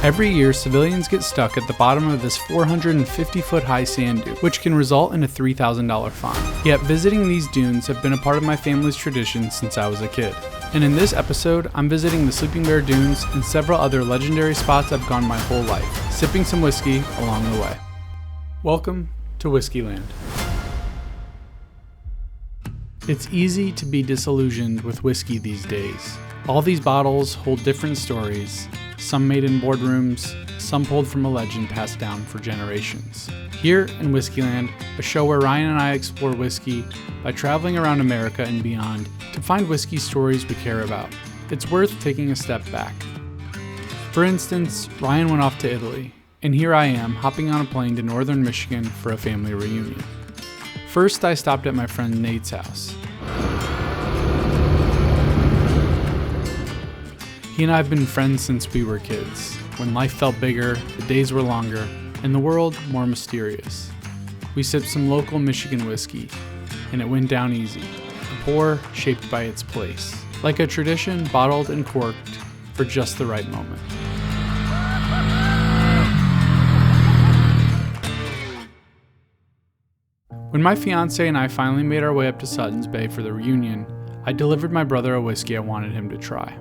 Every year, civilians get stuck at the bottom of this 450-foot high sand dune, which can result in a $3,000 fine. Yet visiting these dunes have been a part of my family's tradition since I was a kid. And in this episode, I'm visiting the Sleeping Bear Dunes and several other legendary spots I've gone my whole life, sipping some whiskey along the way. Welcome to Whiskeyland. It's easy to be disillusioned with whiskey these days. All these bottles hold different stories, some made in boardrooms, some pulled from a legend passed down for generations. Here in Whiskeyland, a show where Ryan and I explore whiskey by traveling around America and beyond to find whiskey stories we care about. It's worth taking a step back. For instance, Ryan went off to Italy, and here I am hopping on a plane to northern Michigan for a family reunion. First, I stopped at my friend Nate's house. He and I have been friends since we were kids, when life felt bigger, the days were longer, and the world more mysterious. We sipped some local Michigan whiskey, and it went down easy, a pour shaped by its place, like a tradition bottled and corked for just the right moment. When my fiance and I finally made our way up to Sutton's Bay for the reunion, I delivered my brother a whiskey I wanted him to try.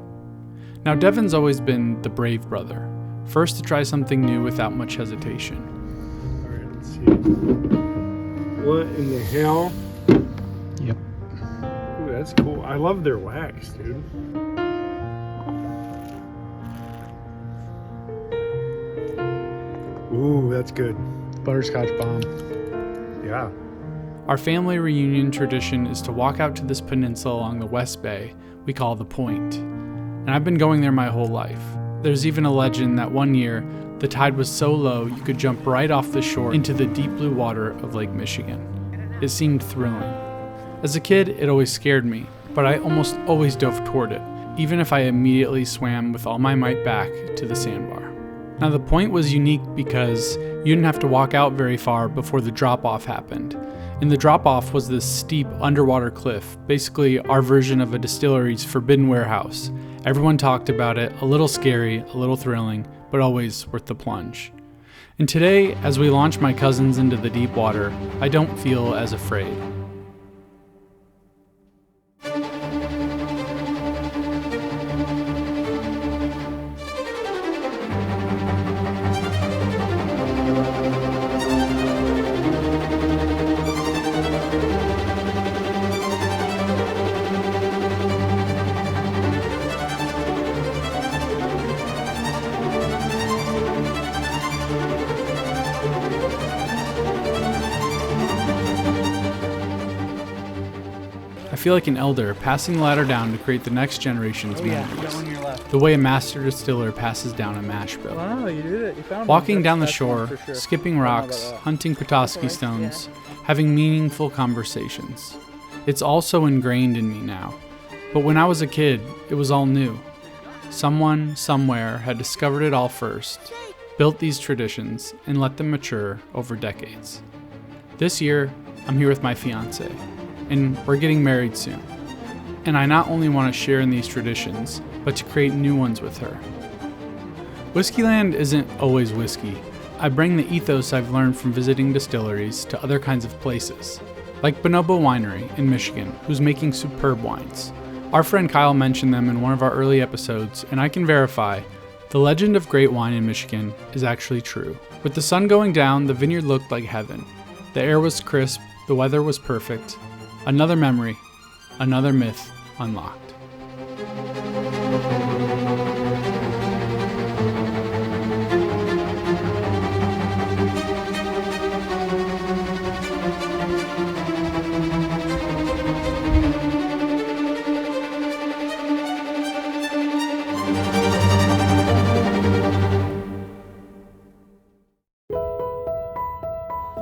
Now, Devin's always been the brave brother, first to try something new without much hesitation. All right, let's see. What in the hell? Yep. Ooh, that's cool. I love their wax, dude. Ooh, that's good. Butterscotch bomb. Yeah. Our family reunion tradition is to walk out to this peninsula along the West Bay we call the Point. And I've been going there my whole life. There's even a legend that one year, the tide was so low you could jump right off the shore into the deep blue water of Lake Michigan. It seemed thrilling. As a kid, it always scared me, but I almost always dove toward it, even if I immediately swam with all my might back to the sandbar. Now, the Point was unique because you didn't have to walk out very far before the drop-off happened. And the drop-off was this steep underwater cliff, basically our version of a distillery's forbidden warehouse. Everyone talked about it, a little scary, a little thrilling, but always worth the plunge. And today, as we launch my cousins into the deep water, I don't feel as afraid. I feel like an elder passing the ladder down to create the next generation's memories. The way a master distiller passes down a mash bill. Wow, you did it. You found Walking it. down the That's shore, one for sure. skipping rocks, hunting Petoskey stones, having meaningful conversations. It's all so ingrained in me now. But when I was a kid, it was all new. Someone, somewhere, had discovered it all first, built these traditions, and let them mature over decades. This year, I'm here with my fiance, and we're getting married soon. And I not only want to share in these traditions, but to create new ones with her. Whiskeyland isn't always whiskey. I bring the ethos I've learned from visiting distilleries to other kinds of places, like Bourbon Winery in Michigan, who's making superb wines. Our friend Kyle mentioned them in one of our early episodes, and I can verify the legend of great wine in Michigan is actually true. With the sun going down, the vineyard looked like heaven. The air was crisp, the weather was perfect. Another memory, another myth unlocked.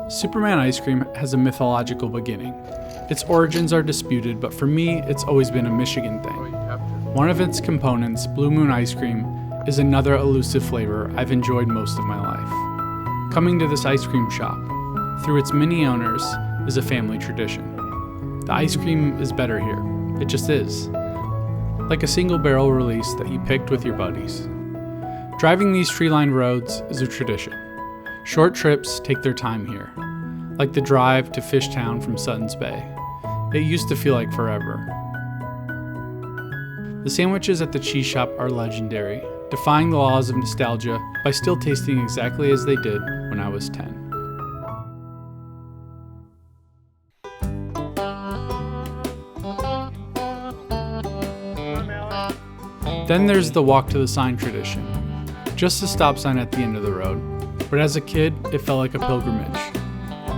Superman ice cream has a mythological beginning. Its origins are disputed, but for me, it's always been a Michigan thing. One of its components, Blue Moon ice cream, is another elusive flavor I've enjoyed most of my life. Coming to this ice cream shop, through its many owners, is a family tradition. The ice cream is better here. It just is. Like a single barrel release that you picked with your buddies. Driving these tree-lined roads is a tradition. Short trips take their time here, like the drive to Fishtown from Sutton's Bay. It used to feel like forever. The sandwiches at the cheese shop are legendary, defying the laws of nostalgia by still tasting exactly as they did when I was 10. Then there's the walk to the sign tradition. Just a stop sign at the end of the road, but as a kid, it felt like a pilgrimage.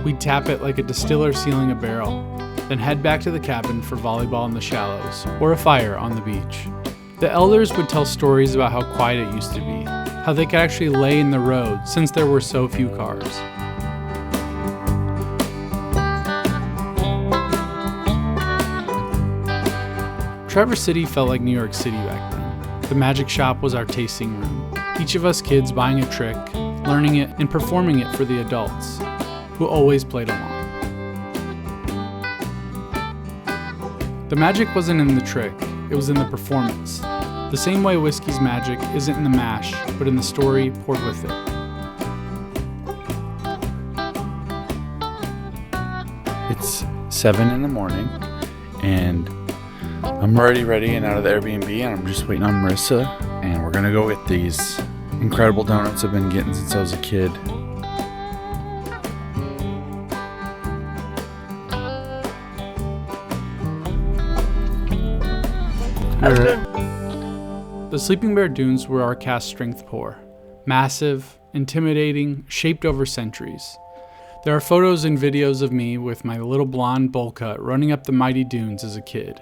We'd tap it like a distiller sealing a barrel, then head back to the cabin for volleyball in the shallows, or a fire on the beach. The elders would tell stories about how quiet it used to be, how they could actually lay in the road since there were so few cars. Traverse City felt like New York City back then. The magic shop was our tasting room. Each of us kids buying a trick, learning it, and performing it for the adults, who always played along. The magic wasn't in the trick, it was in the performance. The same way whiskey's magic isn't in the mash, but in the story poured with it. It's 7 in the morning, and I'm already ready and out of the Airbnb, and I'm just waiting on Marissa, and we're gonna go get these incredible donuts I've been getting since I was a kid. The Sleeping Bear Dunes were our cast strength pour. Massive, intimidating, shaped over centuries. There are photos and videos of me with my little blonde bowl cut running up the mighty dunes as a kid.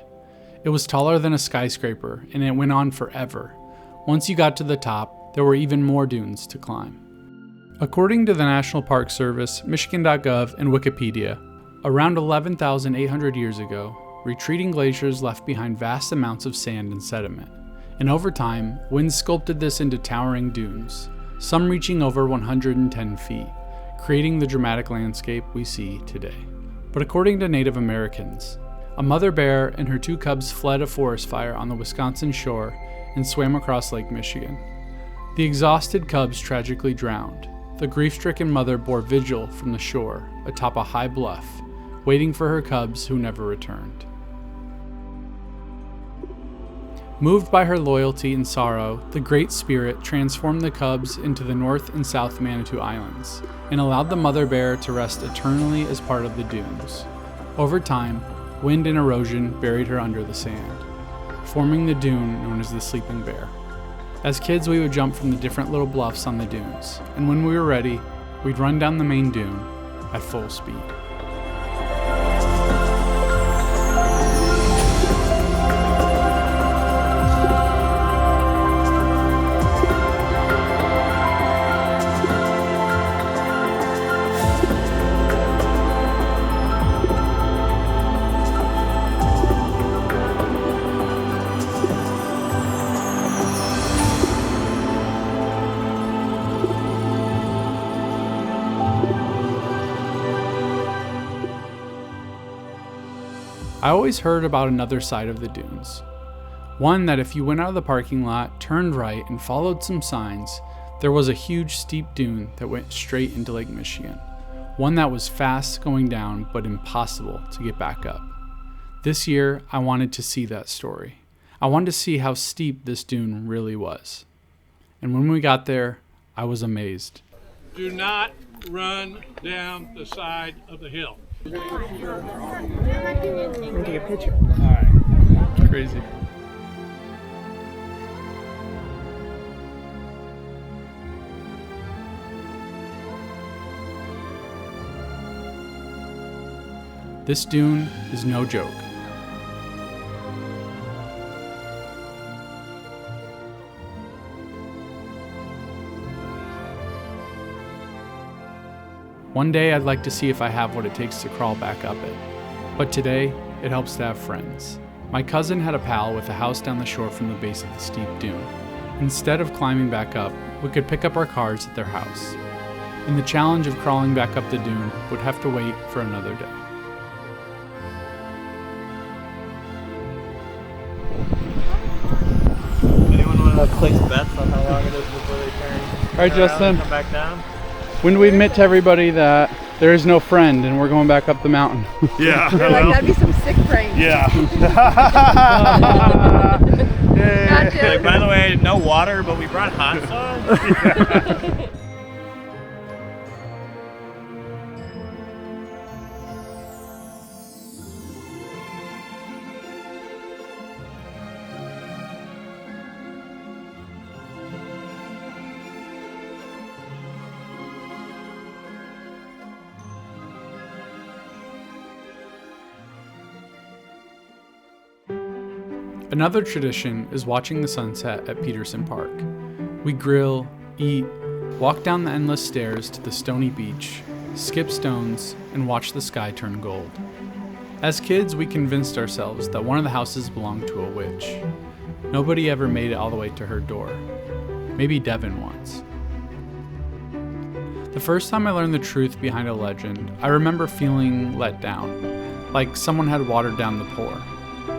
It was taller than a skyscraper, and it went on forever. Once you got to the top, there were even more dunes to climb. According to the National Park Service, Michigan.gov, and Wikipedia, around 11,800 years ago, retreating glaciers left behind vast amounts of sand and sediment. And over time, winds sculpted this into towering dunes, some reaching over 110 feet, creating the dramatic landscape we see today. But according to Native Americans, a mother bear and her 2 cubs fled a forest fire on the Wisconsin shore and swam across Lake Michigan. The exhausted cubs tragically drowned. The grief-stricken mother bore vigil from the shore atop a high bluff, waiting for her cubs who never returned. Moved by her loyalty and sorrow, the Great Spirit transformed the cubs into the North and South Manitou Islands and allowed the mother bear to rest eternally as part of the dunes. Over time, wind and erosion buried her under the sand, forming the dune known as the Sleeping Bear. As kids, we would jump from the different little bluffs on the dunes, and when we were ready, we'd run down the main dune at full speed. I always heard about another side of the dunes. One that if you went out of the parking lot, turned right, and followed some signs, there was a huge steep dune that went straight into Lake Michigan. One that was fast going down, but impossible to get back up. This year, I wanted to see that story. I wanted to see how steep this dune really was. And when we got there, I was amazed. Do not run down the side of the hill. I'm gonna take a picture. Alright. It's crazy. This dune is no joke. One day I'd like to see if I have what it takes to crawl back up it. But today, it helps to have friends. My cousin had a pal with a house down the shore from the base of the steep dune. Instead of climbing back up, we could pick up our cars at their house. And the challenge of crawling back up the dune would have to wait for another day. Anyone want to place bets on how long it is before they All right, Justin. Come back down. When do we admit to everybody that there is no friend and we're going back up the mountain? Yeah. You're like, that'd be some sick prank. Yeah. Gotcha. Like, by the way, no water, but we brought hot sauce. Another tradition is watching the sunset at Peterson Park. We grill, eat, walk down the endless stairs to the stony beach, skip stones, and watch the sky turn gold. As kids, we convinced ourselves that one of the houses belonged to a witch. Nobody ever made it all the way to her door. Maybe Devin once. The first time I learned the truth behind a legend, I remember feeling let down, like someone had watered down the pour.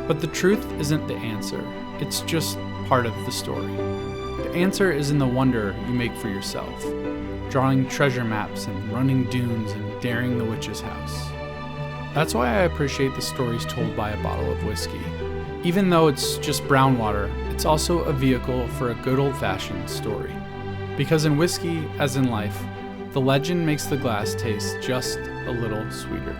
But the truth isn't the answer, it's just part of the story. The answer is in the wonder you make for yourself, drawing treasure maps and running dunes and daring the witch's house. That's why I appreciate the stories told by a bottle of whiskey. Even though it's just brown water, it's also a vehicle for a good old-fashioned story. Because in whiskey, as in life, the legend makes the glass taste just a little sweeter.